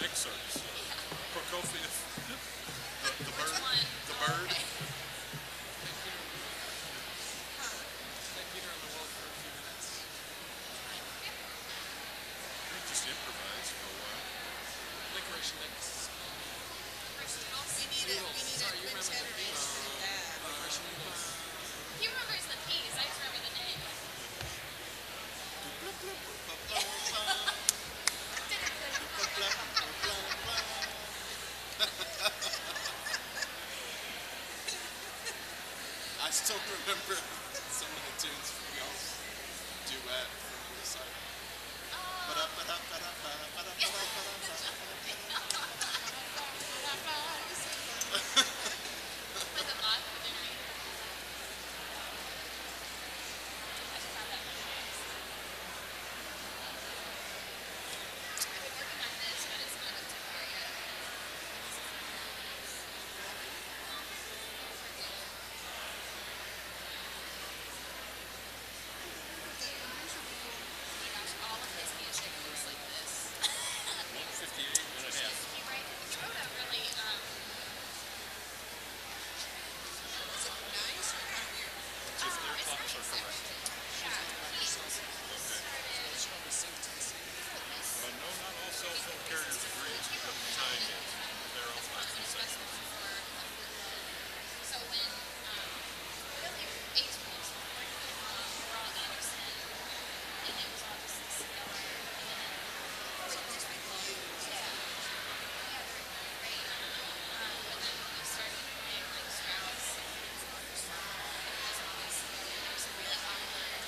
excerpts. Prokofiev, the Which bird, one? the bird. Okay. Like Peter on the wall for a few minutes. We just improvised for a while. Licorice mix. We need a Sorry, you remember quintet the or beat? anything like that. Licorice noodles. He remembers the piece. I just remember the name. I still remember some of the tunes from y'all's duet from the recital. Was it live or dinner? I should have that memorized. I've been working on this, but it's not up to par yet. Gosh, all of his music looks like this. 158 and a half. He wrote a really, Is it nice or kind of weird? If their clocks are correct. yeah, he Okay. Well, no, not all cell phone carriers agree as to what the time is. They're all 5 seconds. So when really A schools were all Anderson, and it was all just stellar, and then So most people use. yeah, they're great. But then when we started playing like Strauss, it was always there's really awkward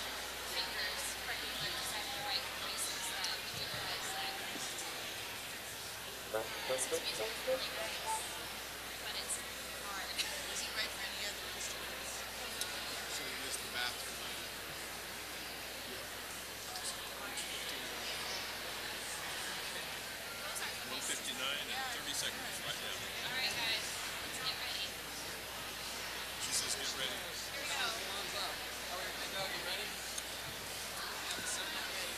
fingers, particularly deciding the right voices that we realize that this music is really great, but it's hard. Does he write for any other instruments? So you used the bathroom. Those are the 159 and 30 seconds right now. All right, guys, let's get ready. She says get ready. Here we go. Hands up. How are you, Doug? You ready? I'm sitting up ready.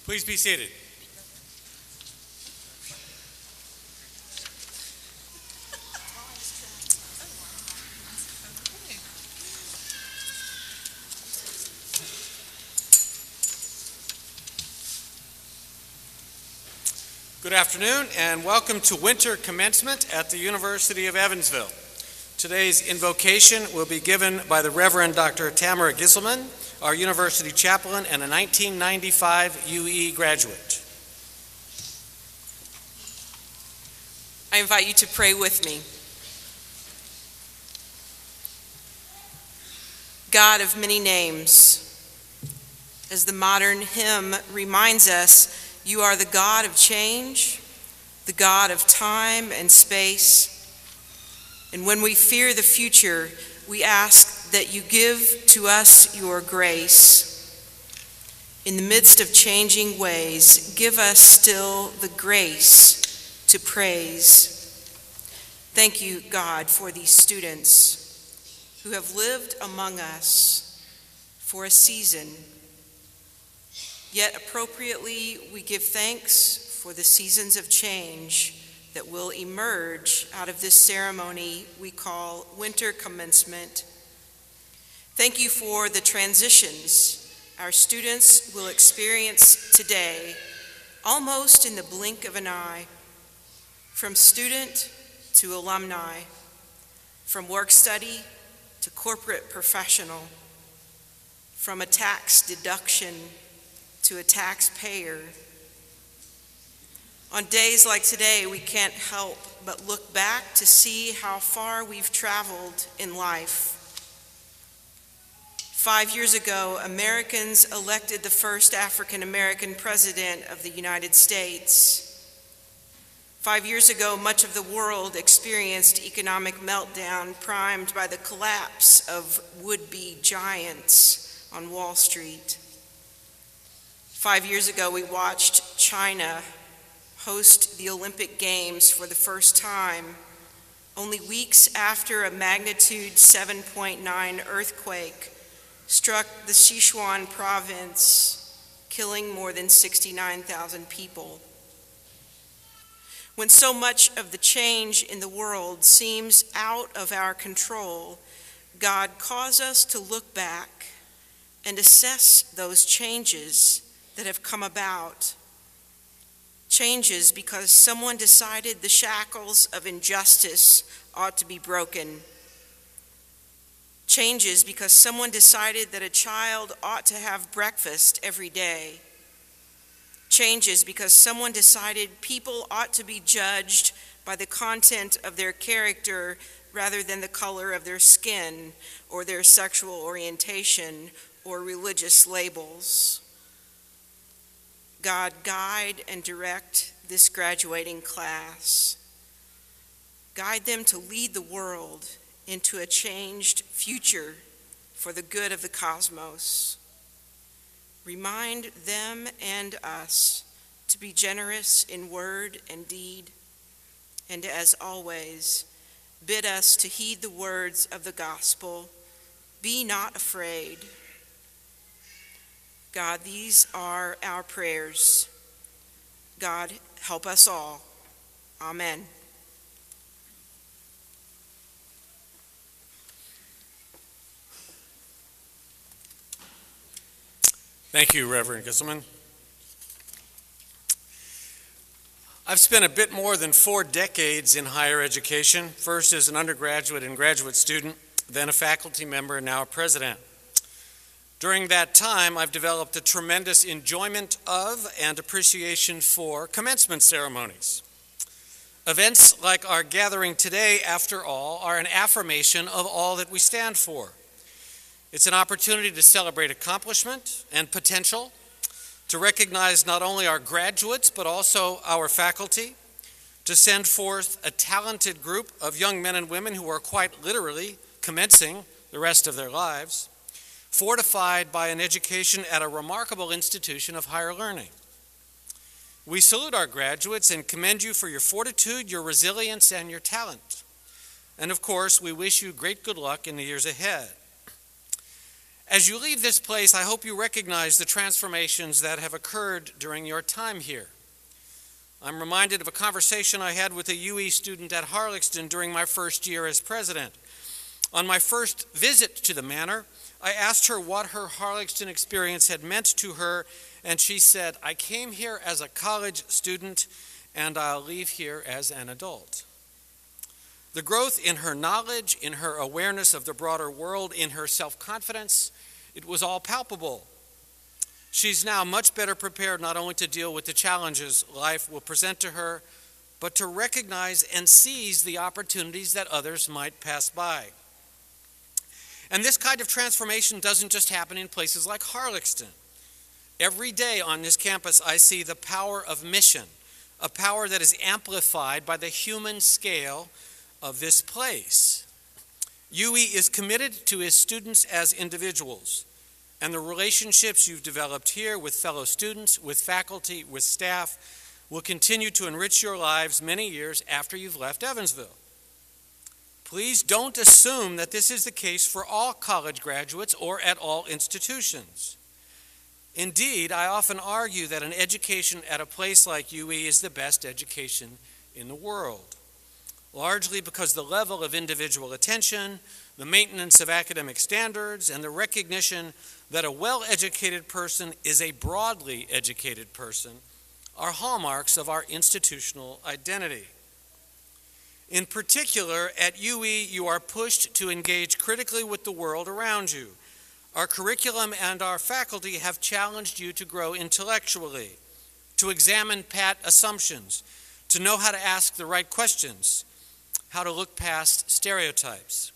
Please be seated. Good afternoon and welcome to winter commencement at the University of Evansville. Today's invocation will be given by the Reverend Dr. Tamara Gisselman, our university chaplain and a 1995 UE graduate. I invite you to pray with me. God of many names, as the modern hymn reminds us, you are the God of change, the God of time and space. And when we fear the future, we ask that you give to us your grace. In the midst of changing ways, give us still the grace to praise. Thank you, God, for these students who have lived among us for a season. Yet appropriately, we give thanks for the seasons of change that will emerge out of this ceremony we call winter commencement. Thank you for the transitions our students will experience today, almost in the blink of an eye, from student to alumni, from work study to corporate professional, from a tax deduction to a taxpayer. On days like today, we can't help but look back to see how far we've traveled in life. 5 years ago, Americans elected the first African-American president of the United States. 5 years ago, much of the world experienced economic meltdown primed by the collapse of would-be giants on Wall Street. 5 years ago, we watched China host the Olympic Games for the first time, only weeks after a magnitude 7.9 earthquake struck the Sichuan province, killing more than 69,000 people. When so much of the change in the world seems out of our control, God calls us to look back and assess those changes that have come about. Changes because someone decided the shackles of injustice ought to be broken. Changes because someone decided that a child ought to have breakfast every day. Changes because someone decided people ought to be judged by the content of their character rather than the color of their skin or their sexual orientation or religious labels. God, guide and direct this graduating class. Guide them to lead the world into a changed future for the good of the cosmos. Remind them and us to be generous in word and deed, and as always, bid us to heed the words of the gospel, be not afraid. God, these are our prayers. God, help us all. Amen. Thank you, Reverend Gisselman. I've spent a bit more than 4 decades in higher education, first as an undergraduate and graduate student, then a faculty member, and now a president. During that time, I've developed a tremendous enjoyment of and appreciation for commencement ceremonies. Events like our gathering today, after all, are an affirmation of all that we stand for. It's an opportunity to celebrate accomplishment and potential, to recognize not only our graduates, but also our faculty, to send forth a talented group of young men and women who are quite literally commencing the rest of their lives, fortified by an education at a remarkable institution of higher learning. We salute our graduates and commend you for your fortitude, your resilience, and your talent. And of course, we wish you great good luck in the years ahead. As you leave this place, I hope you recognize the transformations that have occurred during your time here. I'm reminded of a conversation I had with a UE student at Harlexton during my first year as president. On my first visit to the manor, I asked her what her Harlexton experience had meant to her, and she said, "I came here as a college student, and I'll leave here as an adult." The growth in her knowledge, in her awareness of the broader world, in her self-confidence, it was all palpable. She's now much better prepared not only to deal with the challenges life will present to her, but to recognize and seize the opportunities that others might pass by. And this kind of transformation doesn't just happen in places like Harlexton. Every day on this campus, I see the power of mission, a power that is amplified by the human scale of this place. UE is committed to his students as individuals, and the relationships you've developed here with fellow students, with faculty, with staff, will continue to enrich your lives many years after you've left Evansville. Please don't assume that this is the case for all college graduates or at all institutions. Indeed, I often argue that an education at a place like UE is the best education in the world, largely because the level of individual attention, the maintenance of academic standards, and the recognition that a well-educated person is a broadly educated person are hallmarks of our institutional identity. In particular, at UE, you are pushed to engage critically with the world around you. Our curriculum and our faculty have challenged you to grow intellectually, to examine pat assumptions, to know how to ask the right questions, how to look past stereotypes.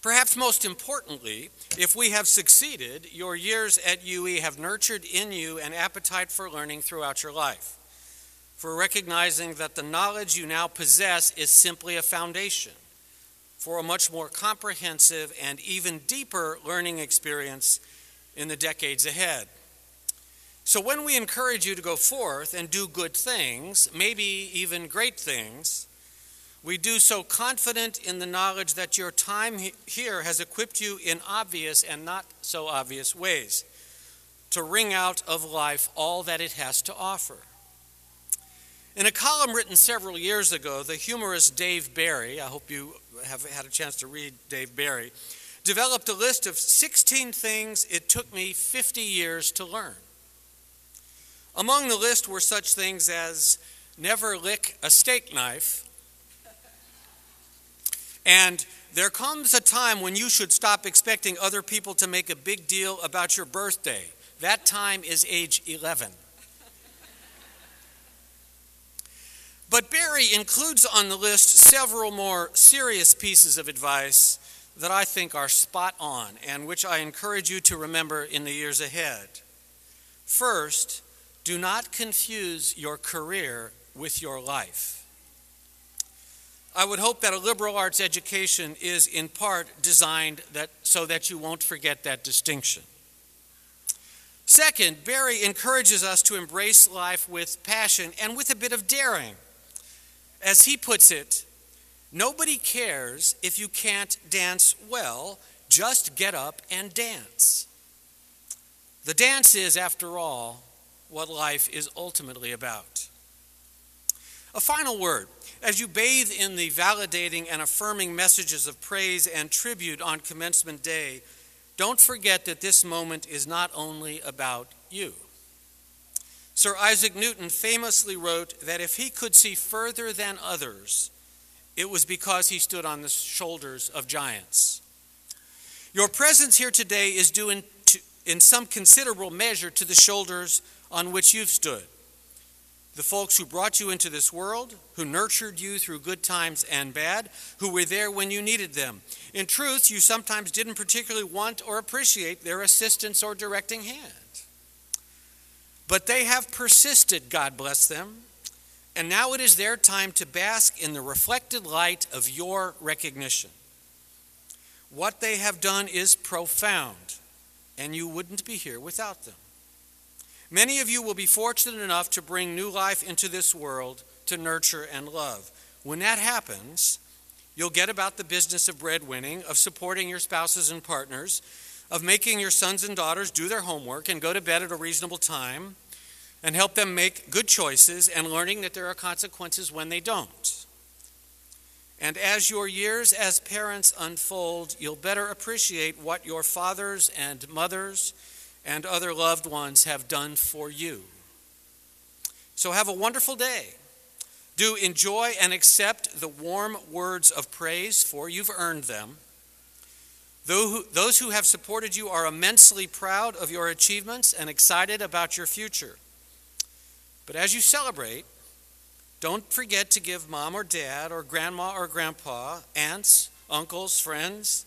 Perhaps most importantly, if we have succeeded, your years at UE have nurtured in you an appetite for learning throughout your life, for recognizing that the knowledge you now possess is simply a foundation for a much more comprehensive and even deeper learning experience in the decades ahead. So when we encourage you to go forth and do good things, maybe even great things, we do so confident in the knowledge that your time here has equipped you in obvious and not so obvious ways to wring out of life all that it has to offer. In a column written several years ago, the humorist Dave Barry, I hope you have had a chance to read Dave Barry, developed a list of 16 things it took me 50 years to learn. Among the list were such things as never lick a steak knife, and there comes a time when you should stop expecting other people to make a big deal about your birthday. That time is age 11. But Barry includes on the list several more serious pieces of advice that I think are spot on and which I encourage you to remember in the years ahead. First, do not confuse your career with your life. I would hope that a liberal arts education is in part designed so that you won't forget that distinction. Second, Barry encourages us to embrace life with passion and with a bit of daring. As he puts it, nobody cares if you can't dance well, just get up and dance. The dance is, after all, what life is ultimately about. A final word. As you bathe in the validating and affirming messages of praise and tribute on Commencement Day, don't forget that this moment is not only about you. Sir Isaac Newton famously wrote that if he could see further than others, it was because he stood on the shoulders of giants. Your presence here today is due in some considerable measure to the shoulders on which you've stood. The folks who brought you into this world, who nurtured you through good times and bad, who were there when you needed them. In truth, you sometimes didn't particularly want or appreciate their assistance or directing hand. But they have persisted, God bless them, and now it is their time to bask in the reflected light of your recognition. What they have done is profound, and you wouldn't be here without them. Many of you will be fortunate enough to bring new life into this world to nurture and love. When that happens, You'll get about the business of breadwinning, of supporting your spouses and partners, of making your sons and daughters do their homework and go to bed at a reasonable time, and help them make good choices, and learning that there are consequences when they don't. And as your years as parents unfold, you'll better appreciate what your fathers and mothers and other loved ones have done for you. So have a wonderful day. Do enjoy and accept the warm words of praise, for you've earned them. Those who have supported you are immensely proud of your achievements and excited about your future. But as you celebrate, don't forget to give mom or dad or grandma or grandpa, aunts, uncles, friends,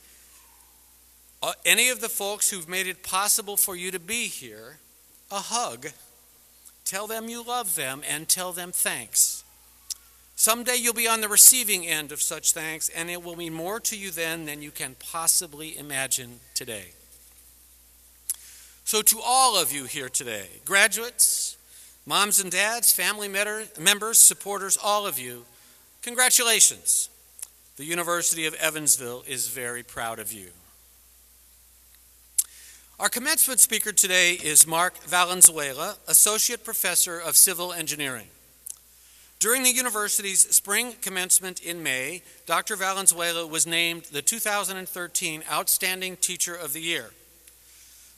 any of the folks who've made it possible for you to be here, a hug. Tell them you love them and tell them thanks. Someday you'll be on the receiving end of such thanks, and it will mean more to you then than you can possibly imagine today. So to all of you here today, graduates, moms and dads, family members, supporters, all of you, congratulations. The University of Evansville is very proud of you. Our commencement speaker today is Mark Valenzuela, Associate Professor of Civil Engineering. During the university's spring commencement in May, Dr. Valenzuela was named the 2013 Outstanding Teacher of the Year.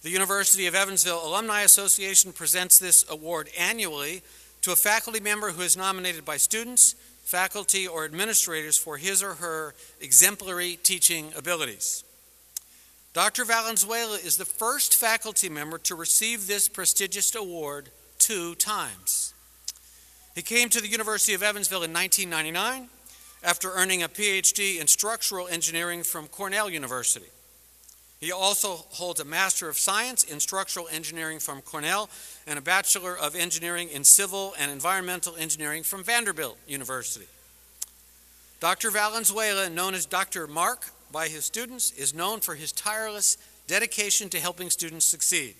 The University of Evansville Alumni Association presents this award annually to a faculty member who is nominated by students, faculty, or administrators for his or her exemplary teaching abilities. Dr. Valenzuela is the first faculty member to receive this prestigious award 2 times. He came to the University of Evansville in 1999 after earning a PhD in structural engineering from Cornell University. He also holds a Master of Science in Structural Engineering from Cornell and a Bachelor of Engineering in Civil and Environmental Engineering from Vanderbilt University. Dr. Valenzuela, known as Dr. Mark by his students, is known for his tireless dedication to helping students succeed.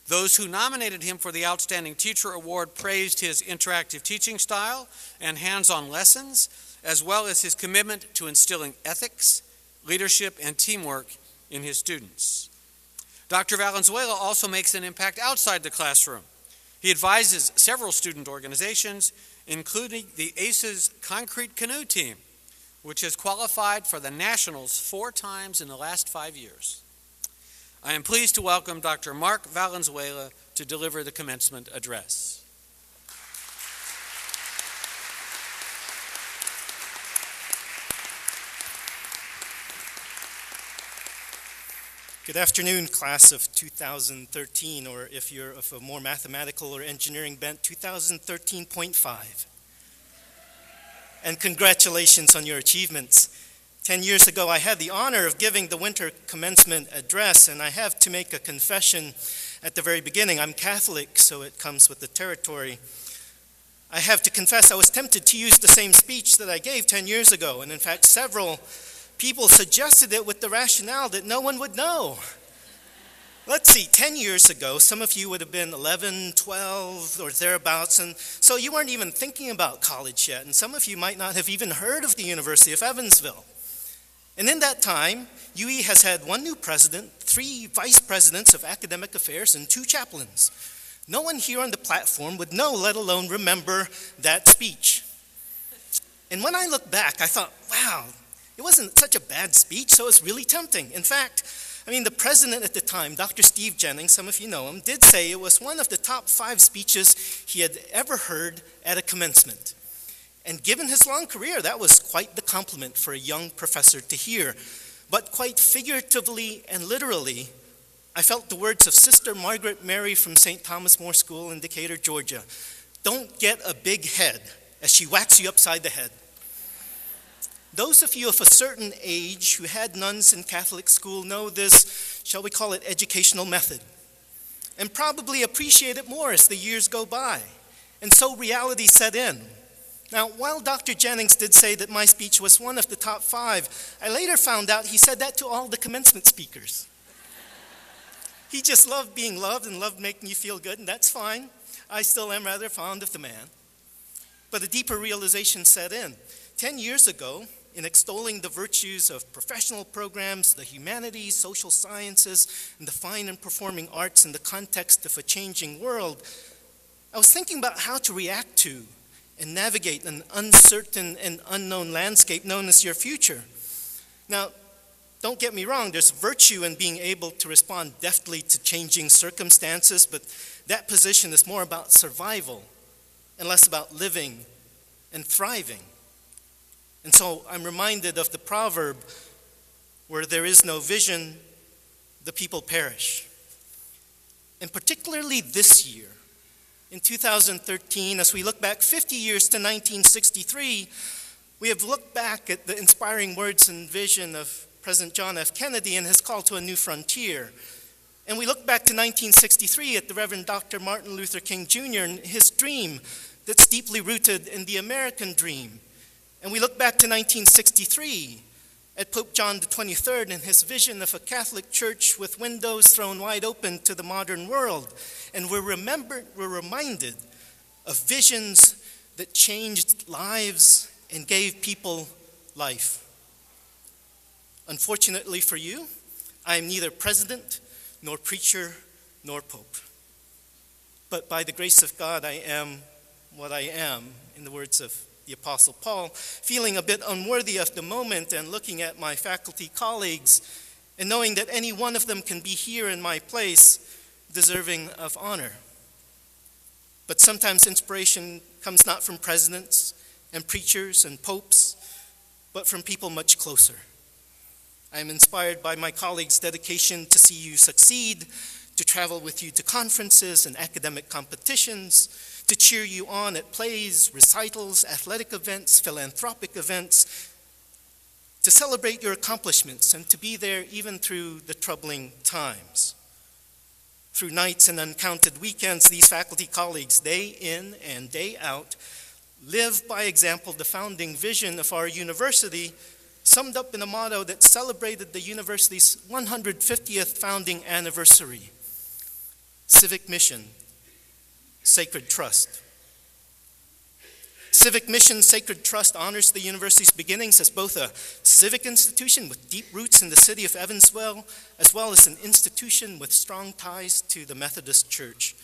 Those who nominated him for the Outstanding Teacher Award praised his interactive teaching style and hands-on lessons, as well as his commitment to instilling ethics, leadership, and teamwork in his students. Dr. Valenzuela also makes an impact outside the classroom. He advises several student organizations, including the ACES Concrete Canoe Team, which has qualified for the Nationals 4 times in the last 5 years. I am pleased to welcome Dr. Mark Valenzuela to deliver the commencement address. Good afternoon, class of 2013, or if you're of a more mathematical or engineering bent, 2013.5. And congratulations on your achievements. 10 years ago, I had the honor of giving the winter commencement address, and I have to make a confession at the very beginning. I'm Catholic, so it comes with the territory. I have to confess I was tempted to use the same speech that I gave 10 years ago, and in fact, several people suggested it with the rationale that no one would know. Let's see, 10 years ago, some of you would have been 11, 12, or thereabouts, and so you weren't even thinking about college yet, and some of you might not have even heard of the University of Evansville. And in that time, Yui has had 1 new president, 3 vice presidents of academic affairs, and 2 chaplains. No one here on the platform would know, let alone remember that speech. And when I look back, I thought, wow, it wasn't such a bad speech, so it's really tempting. In fact, the president at the time, Dr. Steve Jennings, some of you know him, did say it was one of the top 5 speeches he had ever heard at a commencement. And given his long career, that was quite the compliment for a young professor to hear. But quite figuratively and literally, I felt the words of Sister Margaret Mary from St. Thomas More School in Decatur, Georgia. Don't get a big head, as she whacks you upside the head. Those of you of a certain age who had nuns in Catholic school know this, shall we call it, educational method, and probably appreciate it more as the years go by. And so reality set in. Now, while Dr. Jennings did say that my speech was one of the top 5, I later found out he said that to all the commencement speakers. He just loved being loved and loved making you feel good, and that's fine. I still am rather fond of the man. But a deeper realization set in. 10 years ago, in extolling the virtues of professional programs, the humanities, social sciences, and the fine and performing arts in the context of a changing world, I was thinking about how to react to and navigate an uncertain and unknown landscape known as your future. Now, don't get me wrong, there's virtue in being able to respond deftly to changing circumstances, but that position is more about survival and less about living and thriving. And so I'm reminded of the proverb, where there is no vision, the people perish. And particularly this year, in 2013, as we look back 50 years to 1963, we have looked back at the inspiring words and vision of President John F. Kennedy and his call to a new frontier. And we look back to 1963 at the Reverend Dr. Martin Luther King Jr. and his dream that's deeply rooted in the American dream. And we look back to 1963 at Pope John XXIII and his vision of a Catholic Church with windows thrown wide open to the modern world. And we're reminded of visions that changed lives and gave people life. Unfortunately for you, I am neither president, nor preacher, nor pope. But by the grace of God, I am what I am, in the words of the Apostle Paul, feeling a bit unworthy of the moment and looking at my faculty colleagues and knowing that any one of them can be here in my place, deserving of honor. But sometimes inspiration comes not from presidents and preachers and popes, but from people much closer. I am inspired by my colleagues' dedication to see you succeed, to travel with you to conferences and academic competitions, to cheer you on at plays, recitals, athletic events, philanthropic events, to celebrate your accomplishments and to be there even through the troubling times. Through nights and uncounted weekends, these faculty colleagues, day in and day out, live by example the founding vision of our university, summed up in a motto that celebrated the university's 150th founding anniversary: civic mission, sacred trust. Civic mission, sacred trust honors the university's beginnings as both a civic institution with deep roots in the city of Evansville, as well as an institution with strong ties to the Methodist Church.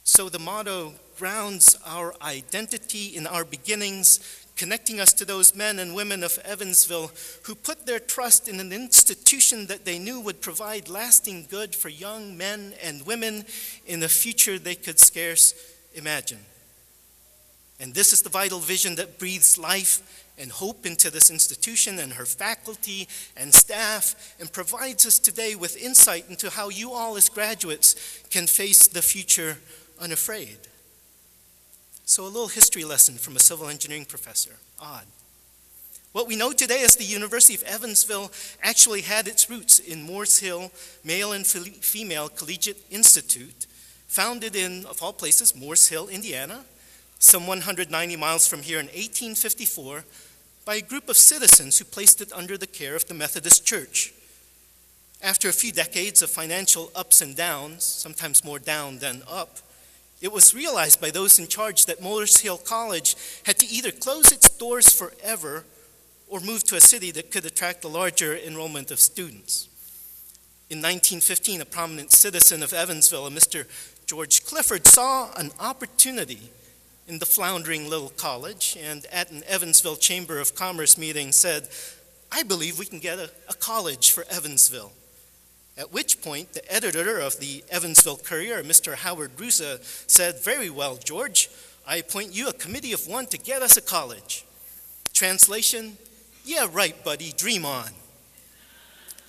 So the motto grounds our identity in our beginnings, connecting us to those men and women of Evansville who put their trust in an institution that they knew would provide lasting good for young men and women in a future they could scarce imagine. And this is the vital vision that breathes life and hope into this institution and her faculty and staff, and provides us today with insight into how you all as graduates can face the future unafraid. So a little history lesson from a civil engineering professor. Odd. What we know today is the University of Evansville actually had its roots in Moores Hill Male and Female Collegiate Institute, founded in, of all places, Moores Hill, Indiana, some 190 miles from here in 1854, by a group of citizens who placed it under the care of the Methodist Church. After a few decades of financial ups and downs, sometimes more down than up, it was realized by those in charge that Moores Hill College had to either close its doors forever or move to a city that could attract a larger enrollment of students. In 1915, a prominent citizen of Evansville, a Mr. George Clifford, saw an opportunity in the floundering little college, and at an Evansville Chamber of Commerce meeting said, "I believe we can get a college for Evansville." At which point, the editor of the Evansville Courier, Mr. Howard Rusa, said, "Very well, George, I appoint you a committee of one to get us a college." Translation, "Yeah, right, buddy, dream on."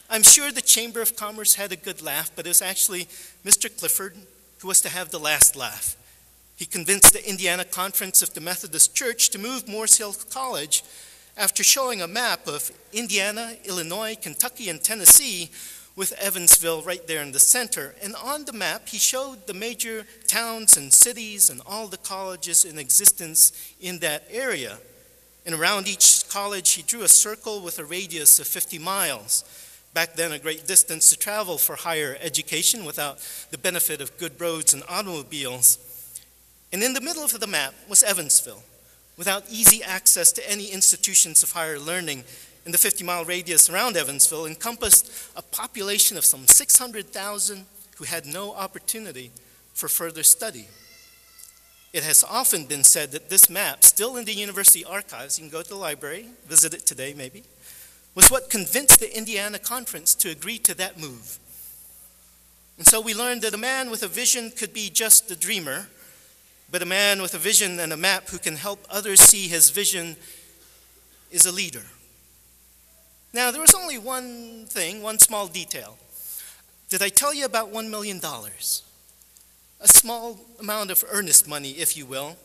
I'm sure the Chamber of Commerce had a good laugh, but it was actually Mr. Clifford who was to have the last laugh. He convinced the Indiana Conference of the Methodist Church to move Moores Hill College after showing a map of Indiana, Illinois, Kentucky, and Tennessee, with Evansville right there in the center. And on the map, he showed the major towns and cities and all the colleges in existence in that area. And around each college, he drew a circle with a radius of 50 miles. Back then, a great distance to travel for higher education without the benefit of good roads and automobiles. And in the middle of the map was Evansville, without easy access to any institutions of higher learning in the 50-mile radius around Evansville, encompassed a population of some 600,000 who had no opportunity for further study. It has often been said that this map, still in the university archives, you can go to the library, visit it today maybe, was what convinced the Indiana Conference to agree to that move. And so we learned that a man with a vision could be just a dreamer, but a man with a vision and a map who can help others see his vision is a leader. Now, there was only one thing, one small detail. Did I tell you about $1 million? A small amount of earnest money, if you will,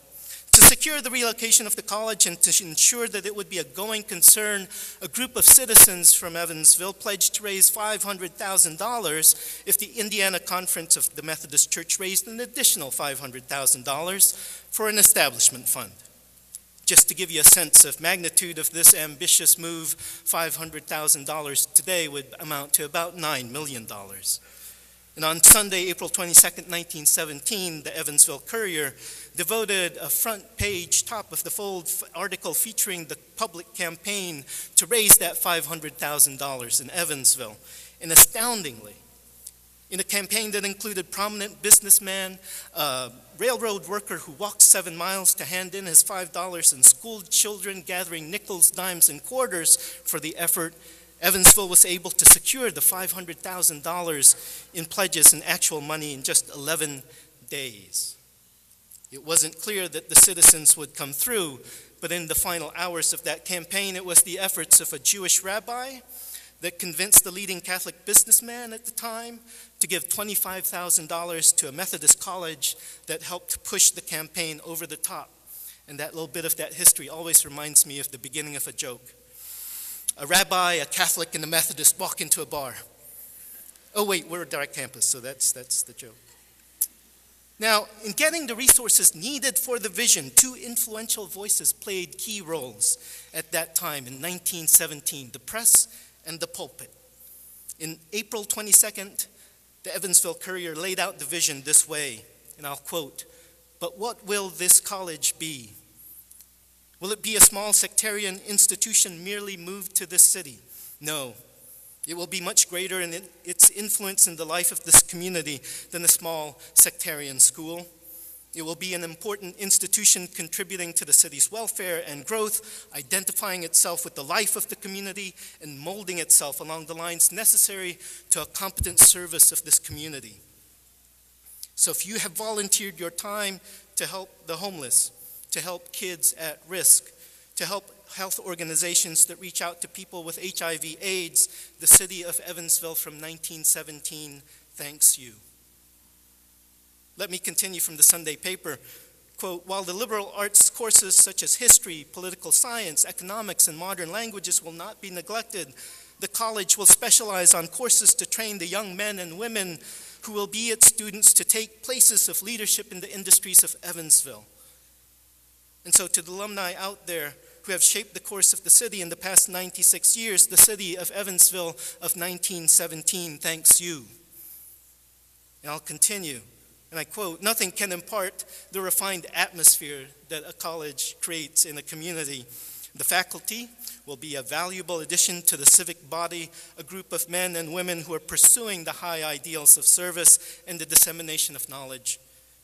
to secure the relocation of the college and to ensure that it would be a going concern. A group of citizens from Evansville pledged to raise $500,000 if the Indiana Conference of the Methodist Church raised an additional $500,000 for an establishment fund. Just to give you a sense of magnitude of this ambitious move, $500,000 today would amount to about $9 million. And on Sunday, April 22nd, 1917, the Evansville Courier devoted a front page, top of the fold article featuring the public campaign to raise that $500,000 in Evansville. And astoundingly, in a campaign that included prominent businessman, a railroad worker who walked 7 miles to hand in his $5, and school children gathering nickels, dimes, and quarters for the effort, Evansville was able to secure the $500,000 in pledges and actual money in just 11 days. It wasn't clear that the citizens would come through, but in the final hours of that campaign, it was the efforts of a Jewish rabbi that convinced the leading Catholic businessman at the time to give $25,000 to a Methodist college that helped push the campaign over the top. And that little bit of that history always reminds me of the beginning of a joke. A rabbi, a Catholic, and a Methodist walk into a bar. Oh wait, we're a direct campus, so that's the joke. Now, in getting the resources needed for the vision, two influential voices played key roles at that time in 1917, the press and the pulpit. In April 22nd, the Evansville Courier laid out the vision this way, and I'll quote, "But what will this college be? Will it be a small sectarian institution merely moved to this city? No. It will be much greater in its influence in the life of this community than a small sectarian school. It will be an important institution contributing to the city's welfare and growth, identifying itself with the life of the community and molding itself along the lines necessary to a competent service of this community. So if you have volunteered your time to help the homeless, to help kids at risk, to help health organizations that reach out to people with HIV/AIDS, the city of Evansville from 1917 thanks you." Let me continue from the Sunday paper. Quote, "While the liberal arts courses such as history, political science, economics, and modern languages will not be neglected, the college will specialize on courses to train the young men and women who will be its students to take places of leadership in the industries of Evansville." And so to the alumni out there who have shaped the course of the city in the past 96 years, the city of Evansville of 1917 thanks you. And I'll continue. And I quote, "Nothing can impart the refined atmosphere that a college creates in a community. The faculty will be a valuable addition to the civic body, a group of men and women who are pursuing the high ideals of service and the dissemination of knowledge.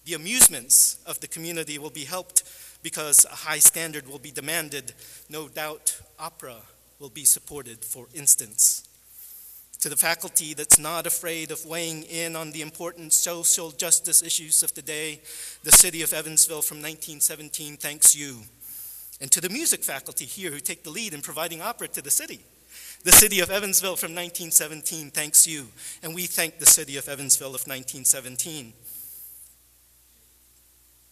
The amusements of the community will be helped because a high standard will be demanded. No doubt opera will be supported, for instance. To the faculty that's not afraid of weighing in on the important social justice issues of the day, the city of Evansville from 1917 thanks you. And to the music faculty here who take the lead in providing opera to the city of Evansville from 1917 thanks you. And we thank the city of Evansville of 1917.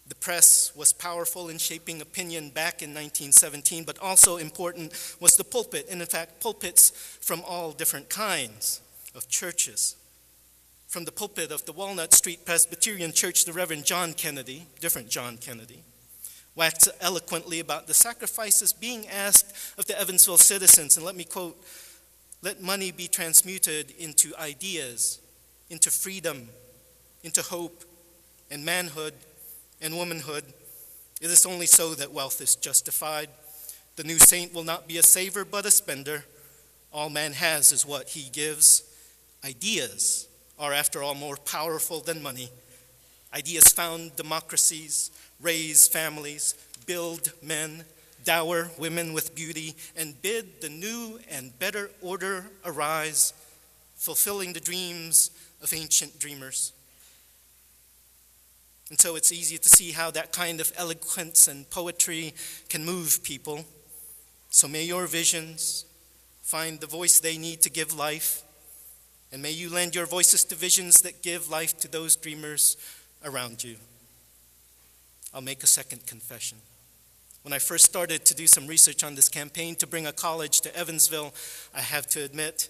The press was powerful in shaping opinion back in 1917, but also important was the pulpit, and in fact, pulpits from all different kinds of churches. From the pulpit of the Walnut Street Presbyterian Church, the Reverend John Kennedy, different John Kennedy, waxed eloquently about the sacrifices being asked of the Evansville citizens, and let me quote, "Let money be transmuted into ideas, into freedom, into hope and manhood and womanhood, It is only so that wealth is justified. The new saint will not be a saver but a spender. All man has is what he gives. Ideas are, after all, more powerful than money. Ideas found democracies, raise families, build men, dower women with beauty, and bid the new and better order arise, fulfilling the dreams of ancient dreamers. And so it's easy to see how that kind of eloquence and poetry can move people. So may your visions find the voice they need to give life, and may you lend your voices to visions that give life to those dreamers around you. I'll make a second confession. When I first started to do some research on this campaign to bring a college to Evansville, I have to admit,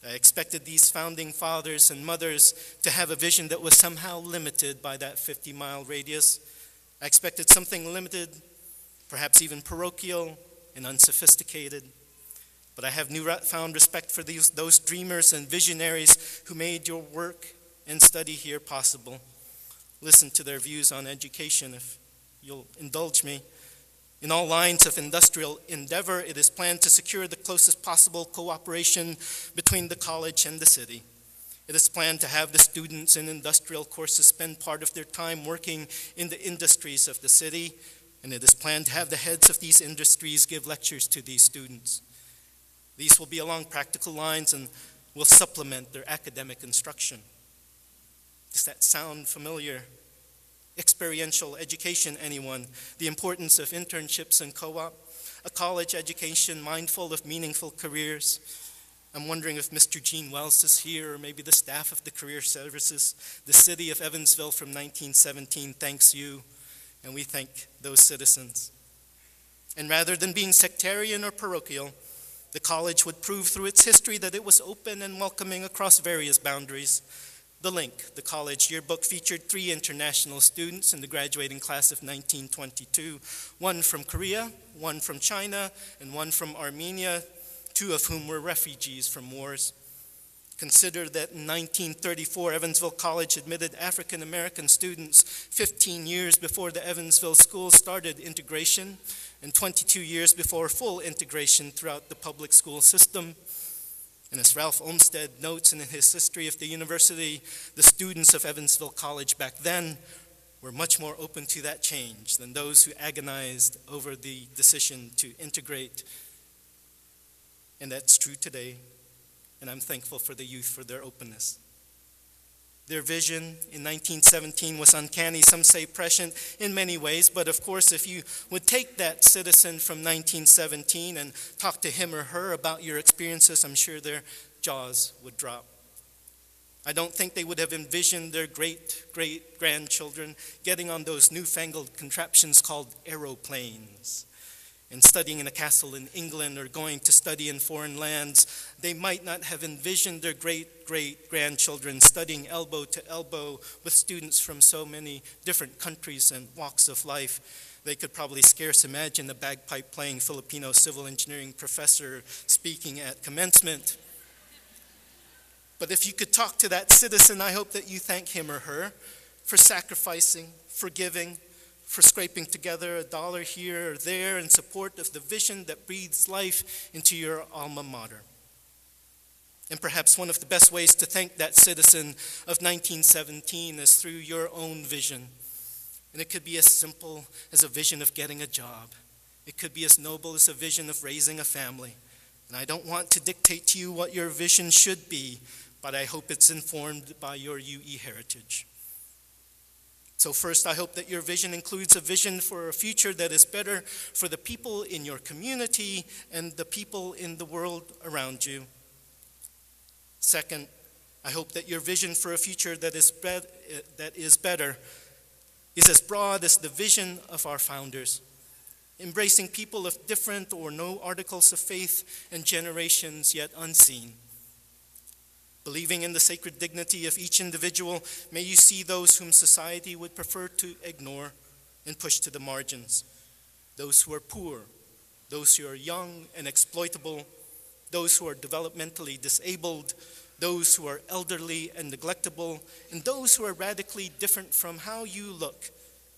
I expected these founding fathers and mothers to have a vision that was somehow limited by that 50-mile radius. I expected something limited, perhaps even parochial and unsophisticated. But I have newfound respect for those dreamers and visionaries who made your work and study here possible. Listen to their views on education, if you'll indulge me. In all lines of industrial endeavor, it is planned to secure the closest possible cooperation between the college and the city. It is planned to have the students in industrial courses spend part of their time working in the industries of the city, and it is planned to have the heads of these industries give lectures to these students. These will be along practical lines and will supplement their academic instruction. Does that sound familiar? Experiential education, anyone? The importance of internships and co-op? A college education mindful of meaningful careers? I'm wondering if Mr. Gene Wells is here, or maybe the staff of the Career Services. The city of Evansville from 1917 thanks you, and we thank those citizens. And rather than being sectarian or parochial, the college would prove through its history that it was open and welcoming across various boundaries. The Link, the college yearbook, featured 3 international students in the graduating class of 1922, one from Korea, one from China, and one from Armenia, 2 of whom were refugees from wars. Consider that in 1934, Evansville College admitted African American students 15 years before the Evansville schools started integration, and 22 years before full integration throughout the public school system. And as Ralph Olmsted notes in his history of the university, the students of Evansville College back then were much more open to that change than those who agonized over the decision to integrate. And that's true today, and I'm thankful for the youth for their openness. Their vision in 1917 was uncanny, some say prescient in many ways, but of course if you would take that citizen from 1917 and talk to him or her about your experiences, I'm sure their jaws would drop. I don't think they would have envisioned their great-great-grandchildren getting on those newfangled contraptions called aeroplanes and studying in a castle in England or going to study in foreign lands. They might not have envisioned their great-great-grandchildren studying elbow to elbow with students from so many different countries and walks of life. They could probably scarce imagine a bagpipe-playing Filipino civil engineering professor speaking at Commencement. But if you could talk to that citizen, I hope that you thank him or her for sacrificing, for giving, for scraping together $1 here or there in support of the vision that breathes life into your alma mater. And perhaps one of the best ways to thank that citizen of 1917 is through your own vision. And it could be as simple as a vision of getting a job. It could be as noble as a vision of raising a family. And I don't want to dictate to you what your vision should be, but I hope it's informed by your UE heritage. So first, I hope that your vision includes a vision for a future that is better for the people in your community and the people in the world around you. Second, I hope that your vision for a future that is better is as broad as the vision of our founders, embracing people of different or no articles of faith and generations yet unseen. Believing in the sacred dignity of each individual, may you see those whom society would prefer to ignore and push to the margins. Those who are poor, those who are young and exploitable, those who are developmentally disabled, those who are elderly and neglectable, and those who are radically different from how you look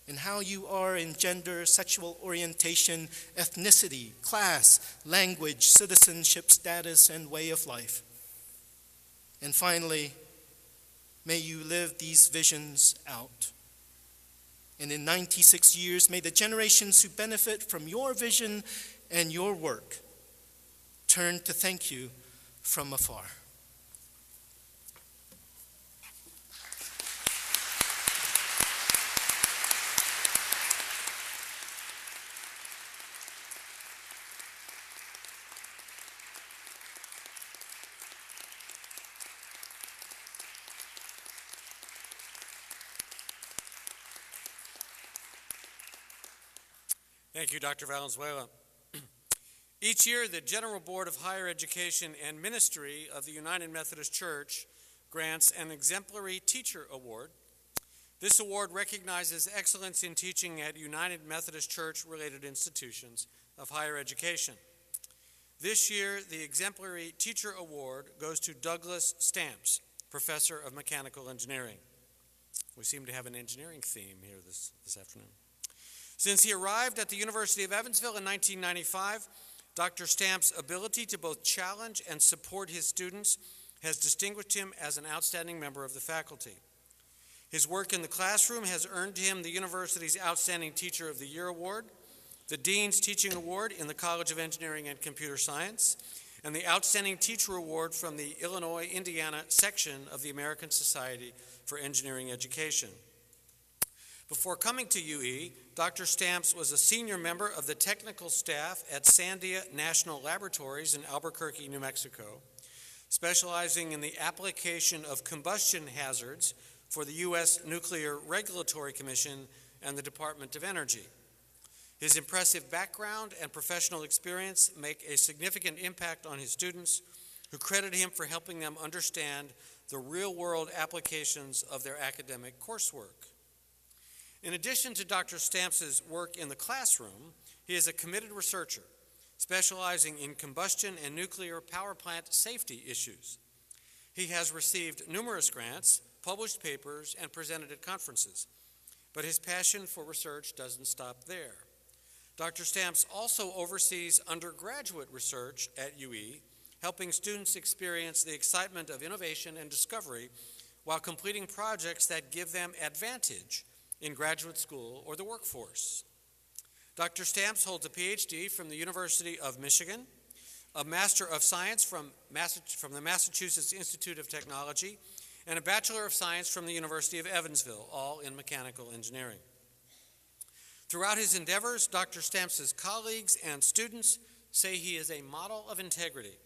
and how you are in gender, sexual orientation, ethnicity, class, language, citizenship status, and way of life. And finally, may you live these visions out. And in 96 years, may the generations who benefit from your vision and your work turn to thank you from afar. Thank you, Dr. Valenzuela. Each year, the General Board of Higher Education and Ministry of the United Methodist Church grants an Exemplary Teacher Award. This award recognizes excellence in teaching at United Methodist Church-related institutions of higher education. This year, the Exemplary Teacher Award goes to Douglas Stamps, Professor of Mechanical Engineering. We seem to have an engineering theme here this afternoon. Since he arrived at the University of Evansville in 1995, Dr. Stamps' ability to both challenge and support his students has distinguished him as an outstanding member of the faculty. His work in the classroom has earned him the university's Outstanding Teacher of the Year Award, the Dean's Teaching Award in the College of Engineering and Computer Science, and the Outstanding Teacher Award from the Illinois-Indiana section of the American Society for Engineering Education. Before coming to UE, Dr. Stamps was a senior member of the technical staff at Sandia National Laboratories in Albuquerque, New Mexico, specializing in the application of combustion hazards for the U.S. Nuclear Regulatory Commission and the Department of Energy. His impressive background and professional experience make a significant impact on his students, who credit him for helping them understand the real-world applications of their academic coursework. In addition to Dr. Stamps' work in the classroom, he is a committed researcher, specializing in combustion and nuclear power plant safety issues. He has received numerous grants, published papers, and presented at conferences, but his passion for research doesn't stop there. Dr. Stamps also oversees undergraduate research at UE, helping students experience the excitement of innovation and discovery while completing projects that give them advantage in graduate school or the workforce. Dr. Stamps holds a PhD from the University of Michigan, a Master of Science from the Massachusetts Institute of Technology, and a Bachelor of Science from the University of Evansville, all in mechanical engineering. Throughout his endeavors, Dr. Stamps' colleagues and students say he is a model of integrity,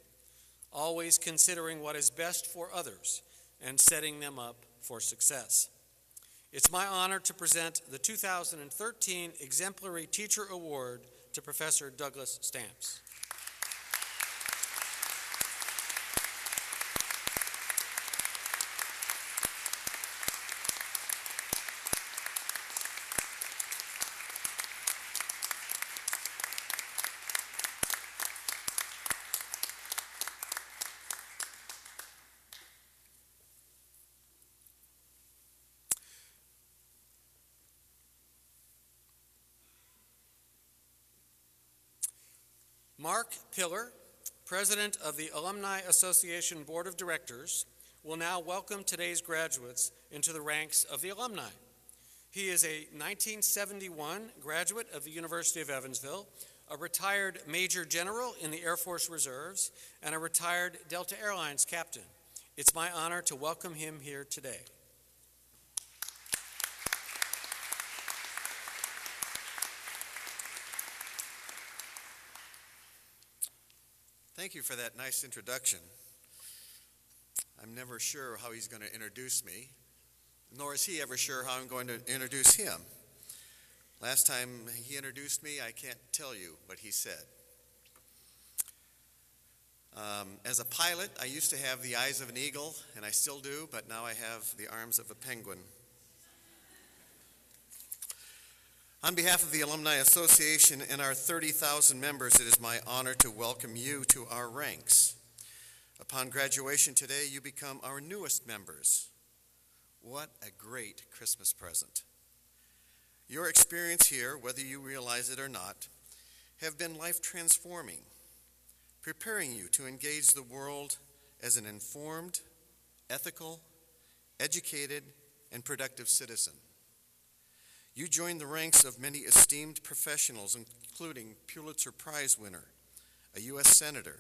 always considering what is best for others and setting them up for success. It's my honor to present the 2013 Exemplary Teacher Award to Professor Douglas Stamps. Mark Pillar, President of the Alumni Association Board of Directors, will now welcome today's graduates into the ranks of the alumni. He is a 1971 graduate of the University of Evansville, a retired Major General in the Air Force Reserves, and a retired Delta Airlines captain. It's my honor to welcome him here today. Thank you for that nice introduction. I'm never sure how he's going to introduce me, nor is he ever sure how I'm going to introduce him. Last time he introduced me, I can't tell you what he said. As a pilot, I used to have the eyes of an eagle, and I still do, but now I have the arms of a penguin. On behalf of the Alumni Association and our 30,000 members, it is my honor to welcome you to our ranks. Upon graduation today, you become our newest members. What a great Christmas present. Your experience here, whether you realize it or not, have been life-transforming, preparing you to engage the world as an informed, ethical, educated, and productive citizen. You join the ranks of many esteemed professionals, including Pulitzer Prize winner, a U.S. Senator,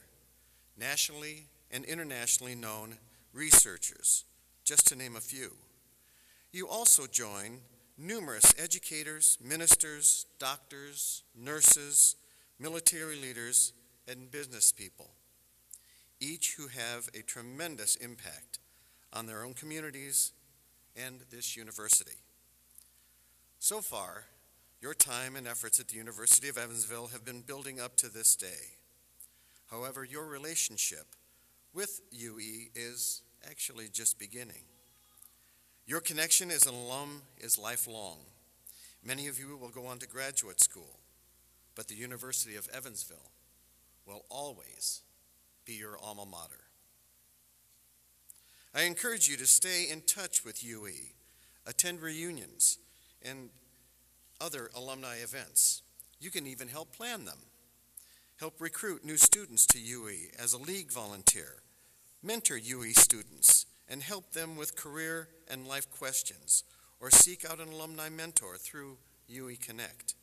nationally and internationally known researchers, just to name a few. You also join numerous educators, ministers, doctors, nurses, military leaders, and business people, each who have a tremendous impact on their own communities and this university. So far, your time and efforts at the University of Evansville have been building up to this day. However, your relationship with UE is actually just beginning. Your connection as an alum is lifelong. Many of you will go on to graduate school, but the University of Evansville will always be your alma mater. I encourage you to stay in touch with UE, attend reunions, and other alumni events. You can even help plan them. Help recruit new students to UE as a league volunteer. Mentor UE students and help them with career and life questions, or seek out an alumni mentor through UE Connect.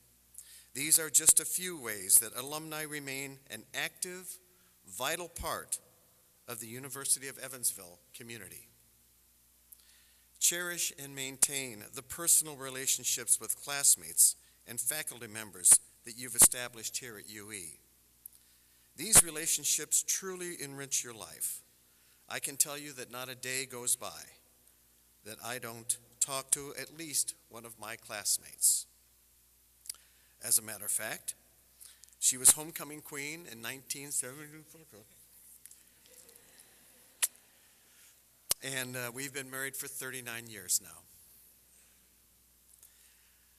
These are just a few ways that alumni remain an active, vital part of the University of Evansville community. Cherish and maintain the personal relationships with classmates and faculty members that you've established here at UE. These relationships truly enrich your life. I can tell you that not a day goes by that I don't talk to at least one of my classmates. As a matter of fact, she was homecoming queen in 1974. And we've been married for 39 years now.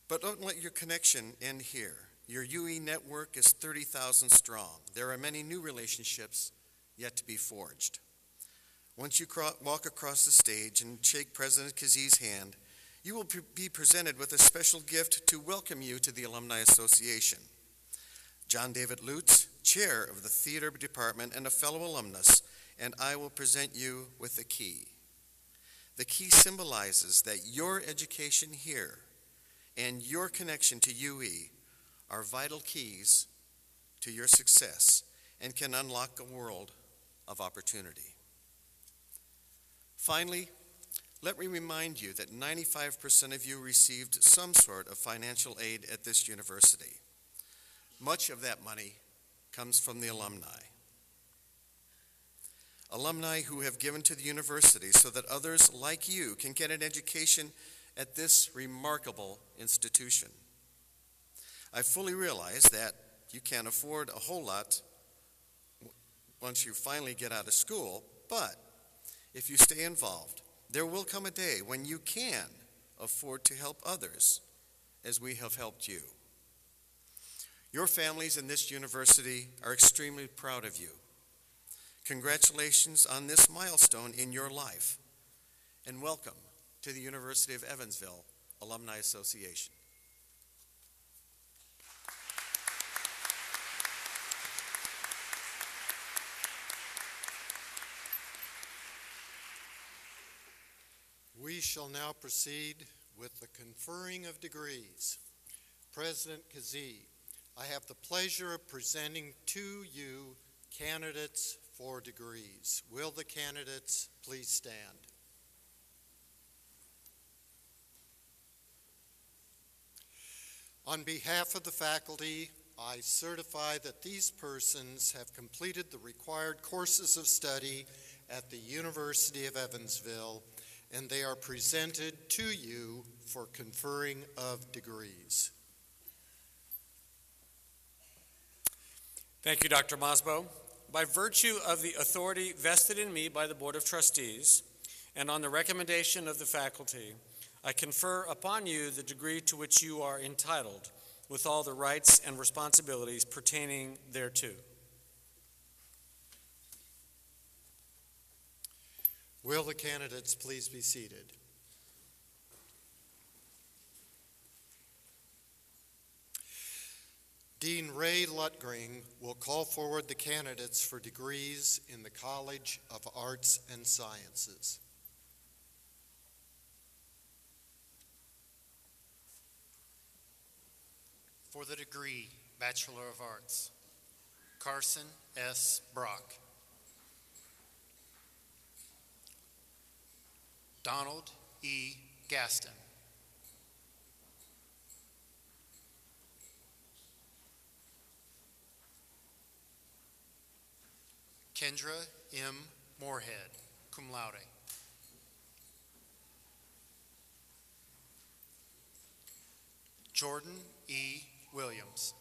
But don't let your connection end here. Your UE network is 30,000 strong. There are many new relationships yet to be forged. Once you walk across the stage and shake President Kazie's hand, you will be presented with a special gift to welcome you to the Alumni Association. John David Lutz, chair of the theater department and a fellow alumnus, and I will present you with the key. The key symbolizes that your education here and your connection to UE are vital keys to your success and can unlock a world of opportunity. Finally, let me remind you that 95% of you received some sort of financial aid at this university. Much of that money comes from the alumni. Alumni who have given to the university so that others like you can get an education at this remarkable institution. I fully realize that you can't afford a whole lot once you finally get out of school, but if you stay involved, there will come a day when you can afford to help others as we have helped you. Your families in this university are extremely proud of you. Congratulations on this milestone in your life, and welcome to the University of Evansville Alumni Association. We shall now proceed with the conferring of degrees. President Kazie, I have the pleasure of presenting to you candidates for degrees. Will the candidates please stand? On behalf of the faculty, I certify that these persons have completed the required courses of study at the University of Evansville, and they are presented to you for conferring of degrees. Thank you, Dr. Mosbo. By virtue of the authority vested in me by the Board of Trustees and on the recommendation of the faculty, I confer upon you the degree to which you are entitled, with all the rights and responsibilities pertaining thereto. Will the candidates please be seated? Dean Ray Lutgring will call forward the candidates for degrees in the College of Arts and Sciences. For the degree Bachelor of Arts, Carson S. Brock. Donald E. Gaston. Kendra M. Moorhead, cum laude. Jordan E. Williams.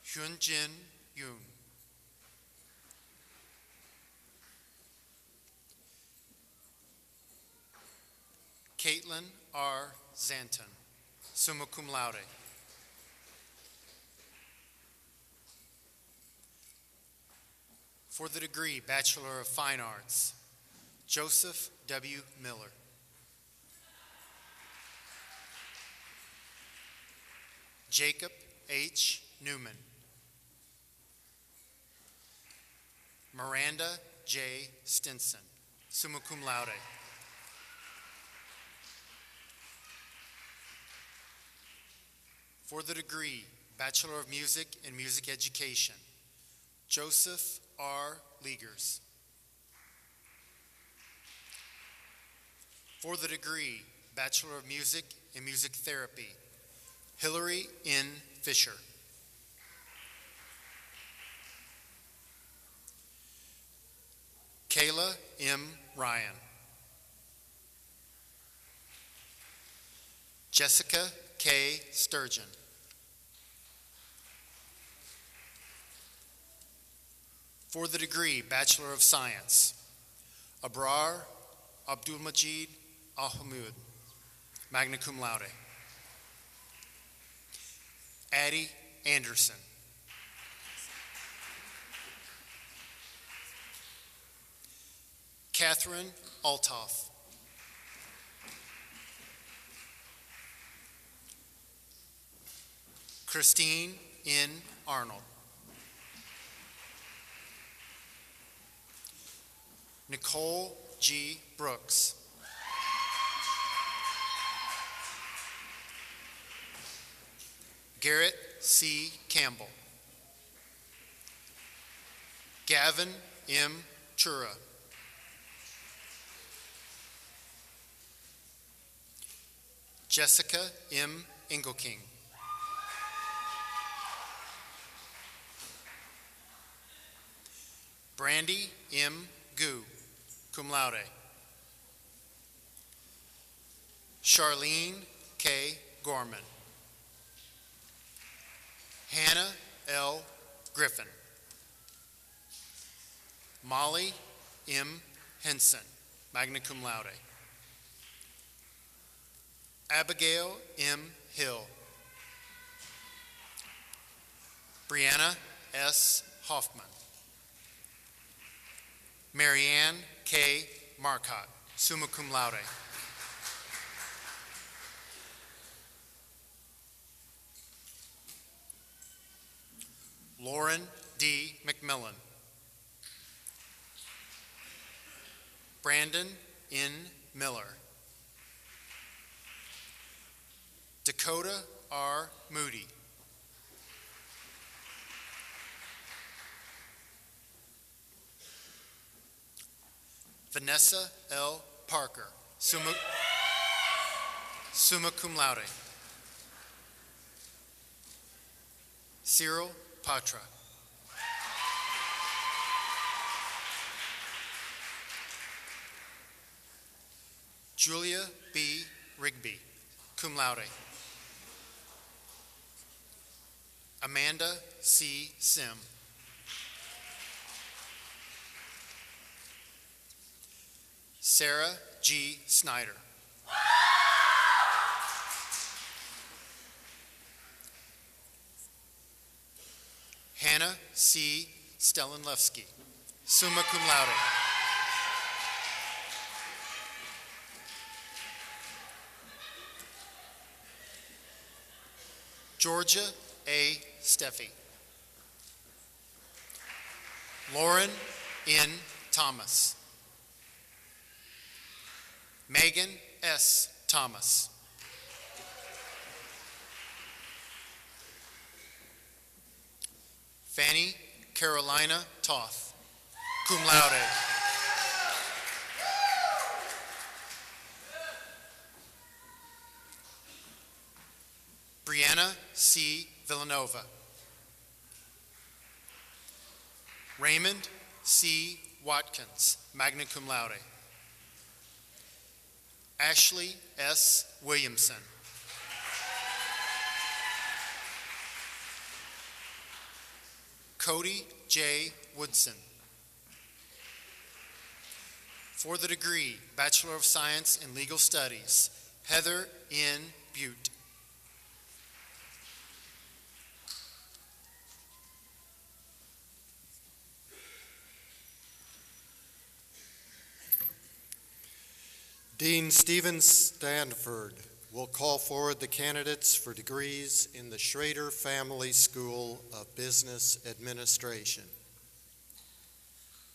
Hyunjin Yoon. Caitlin R. Zanton, summa cum laude. For the degree Bachelor of Fine Arts, Joseph W. Miller. Jacob H. Newman. Miranda J. Stinson, summa cum laude. For the degree Bachelor of Music and Music Education, Joseph R. Liegers. For the degree Bachelor of Music and Music Therapy, Hillary N. Fisher. Kayla M. Ryan. Jessica K. Sturgeon. For the degree Bachelor of Science, Abrar Abdulmajid Ahmud, magna cum laude. Addie Anderson. Catherine Altoff. Christine N. Arnold. Nicole G. Brooks. Garrett C. Campbell. Gavin M. Chura. Jessica M. Engelking. Brandy M. Gu, cum laude. Charlene K. Gorman. Hannah L. Griffin. Molly M. Henson, magna cum laude. Abigail M. Hill. Brianna S. Hoffman. Marianne K. Marcotte, summa cum laude. Lauren D. McMillan. Brandon N. Miller. Dakota R. Moody. Vanessa L. Parker, summa cum laude. Cyril Patra. Julia B. Rigby, cum laude. Amanda C. Sim. Sarah G. Snyder. Hannah C. Stellenlevsky, summa cum laude. Georgia A. Steffi. Lauren N. Thomas. Megan S. Thomas. Fanny Carolina Toth, cum laude. Brianna C. Villanova. Raymond C. Watkins, magna cum laude. Ashley S. Williamson. Cody J. Woodson. For the degree, Bachelor of Science in Legal Studies, Heather N. Butte. Dean Stephen Stanford will call forward the candidates for degrees in the Schrader Family School of Business Administration.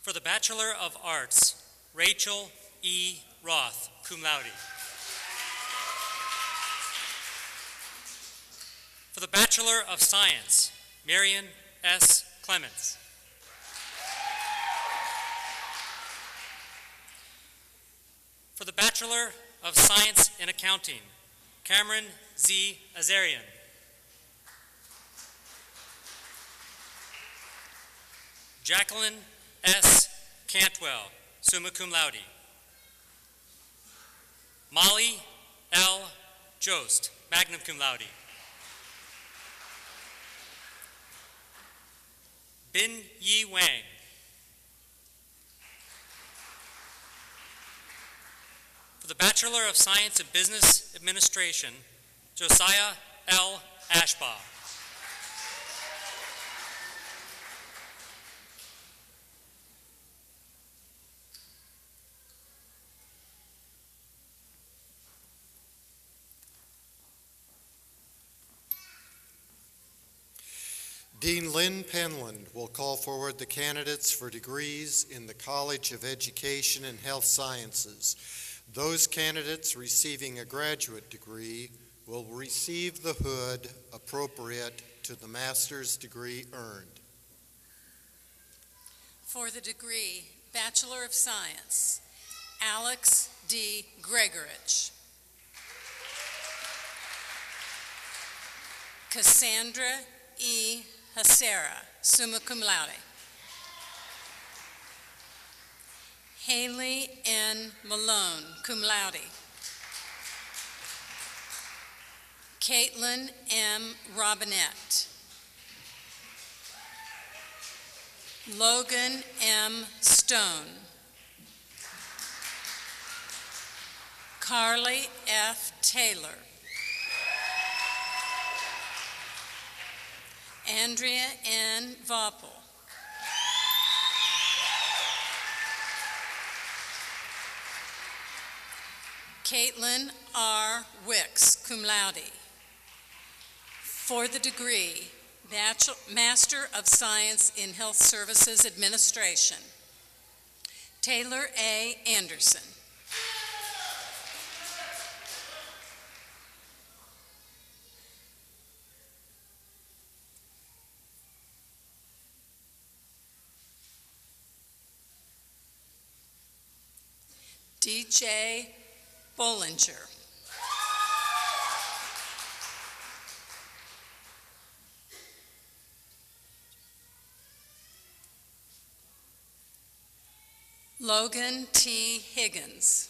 For the Bachelor of Arts, Rachel E. Roth, cum laude. For the Bachelor of Science, Marion S. Clements. For the Bachelor of Science in Accounting, Cameron Z. Azarian. Jacqueline S. Cantwell, summa cum laude. Molly L. Jost, magna cum laude. Bin Yi Wang. For the Bachelor of Science in Business Administration, Josiah L. Ashbaugh. Dean Lynn Penland will call forward the candidates for degrees in the College of Education and Health Sciences. Those candidates receiving a graduate degree will receive the hood appropriate to the master's degree earned. For the degree Bachelor of Science, Alex D. Gregorich. Cassandra E. Hasera, summa cum laude. Haley N. Malone, cum laude. Caitlin M. Robinette. Logan M. Stone. Carly F. Taylor. Andrea N. Voppel. Caitlin R. Wicks, cum laude. For the degree, Master of Science in Health Services Administration, Taylor A. Anderson. DJ Bollinger. Logan T. Higgins.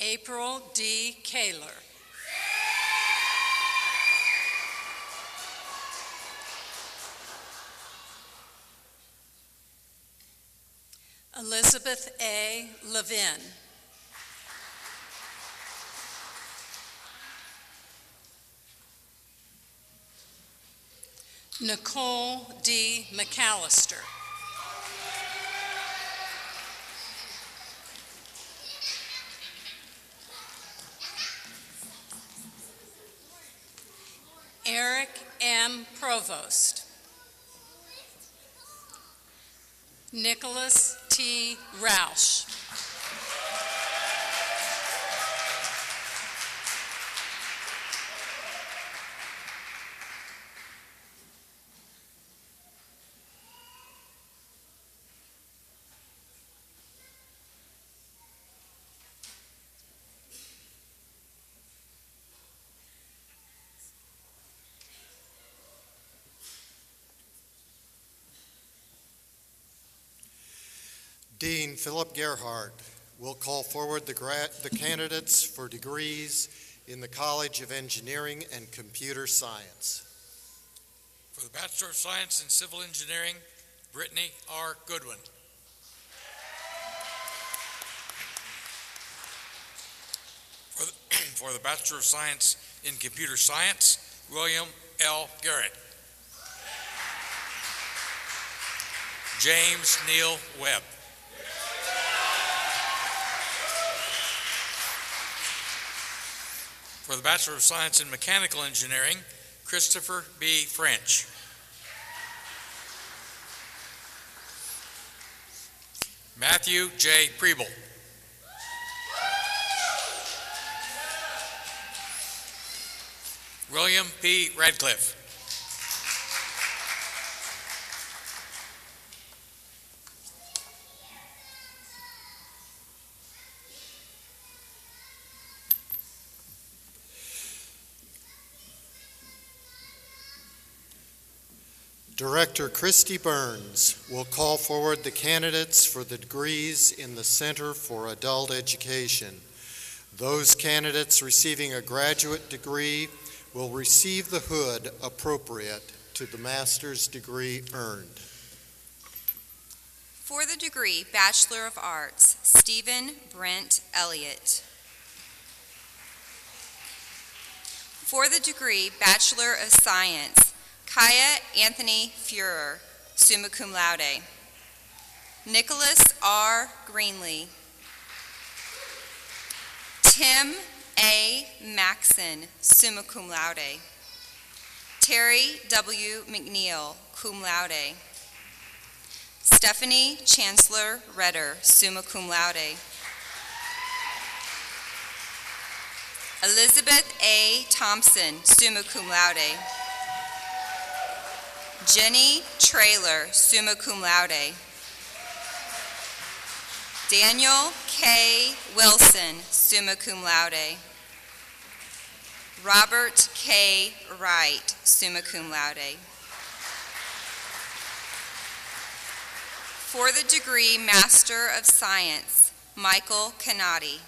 April D. Kaler. Elizabeth A. Levin. Nicole D. McAllister. toast. Nicholas T. Roush. Dean Philip Gerhardt will call forward the candidates for degrees in the College of Engineering and Computer Science. For the Bachelor of Science in Civil Engineering, Brittany R. Goodwin. For the Bachelor of Science in Computer Science, William L. Garrett. James Neal Webb. For the Bachelor of Science in Mechanical Engineering, Christopher B. French. Matthew J. Preble. William P. Radcliffe. Director Christy Burns will call forward the candidates for the degrees in the Center for Adult Education. Those candidates receiving a graduate degree will receive the hood appropriate to the master's degree earned. For the degree Bachelor of Arts, Stephen Brent Elliott. For the degree Bachelor of Science, Kaya Anthony Fuhrer, summa cum laude. Nicholas R. Greenlee. Tim A. Maxon, summa cum laude. Terry W. McNeil, cum laude. Stephanie Chancellor Redder, summa cum laude. Elizabeth A. Thompson, summa cum laude. Jenny Traylor, summa cum laude. Daniel K. Wilson, summa cum laude. Robert K. Wright, summa cum laude. For the degree Master of Science, Michael Canati.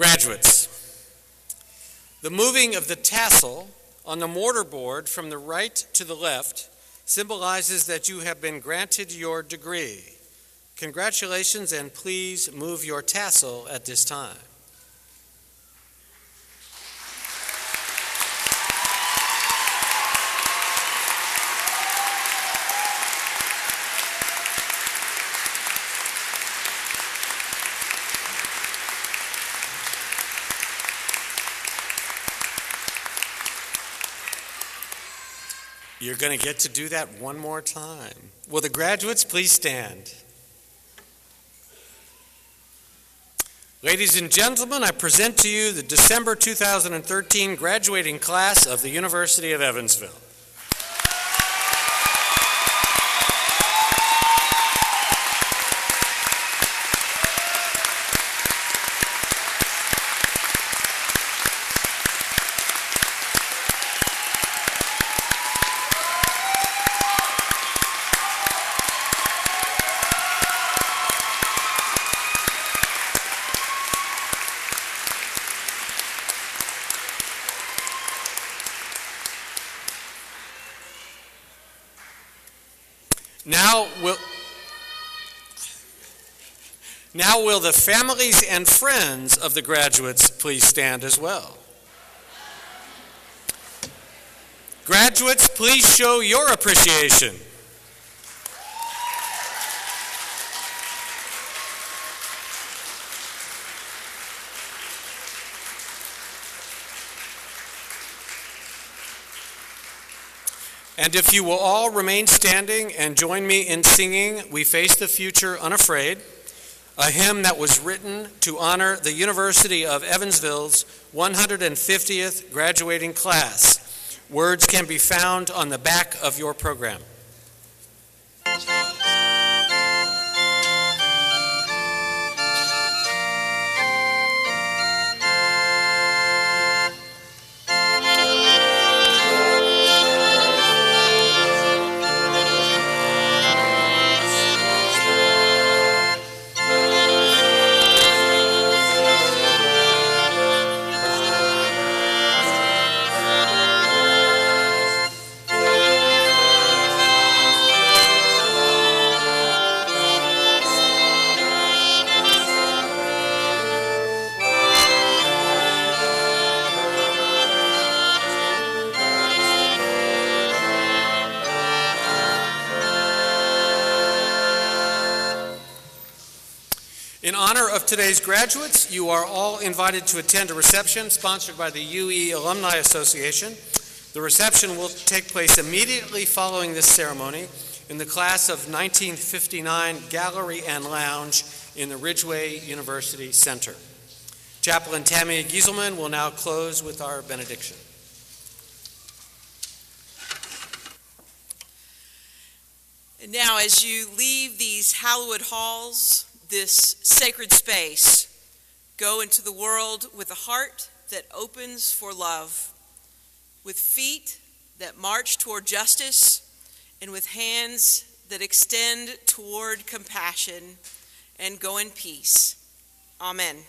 Graduates, the moving of the tassel on the mortarboard from the right to the left symbolizes that you have been granted your degree. Congratulations, and please move your tassel at this time. You're going to get to do that one more time. Will the graduates please stand? Ladies and gentlemen, I present to you the December 2013 graduating class of the University of Evansville. Now will the families and friends of the graduates please stand as well? Graduates, please show your appreciation. And if you will all remain standing and join me in singing "We Face the Future Unafraid," a hymn that was written to honor the University of Evansville's 150th graduating class. Words can be found on the back of your program. In honor of today's graduates, you are all invited to attend a reception sponsored by the Yui Alumni Association. The reception will take place immediately following this ceremony in the class of 1959 Gallery and Lounge in the Ridgeway University Center. Chaplain Tammy Gieselman will now close with our benediction. And now, as you leave these hallowed halls, this sacred space, go into the world with a heart that opens for love, with feet that march toward justice, and with hands that extend toward compassion, and go in peace. Amen.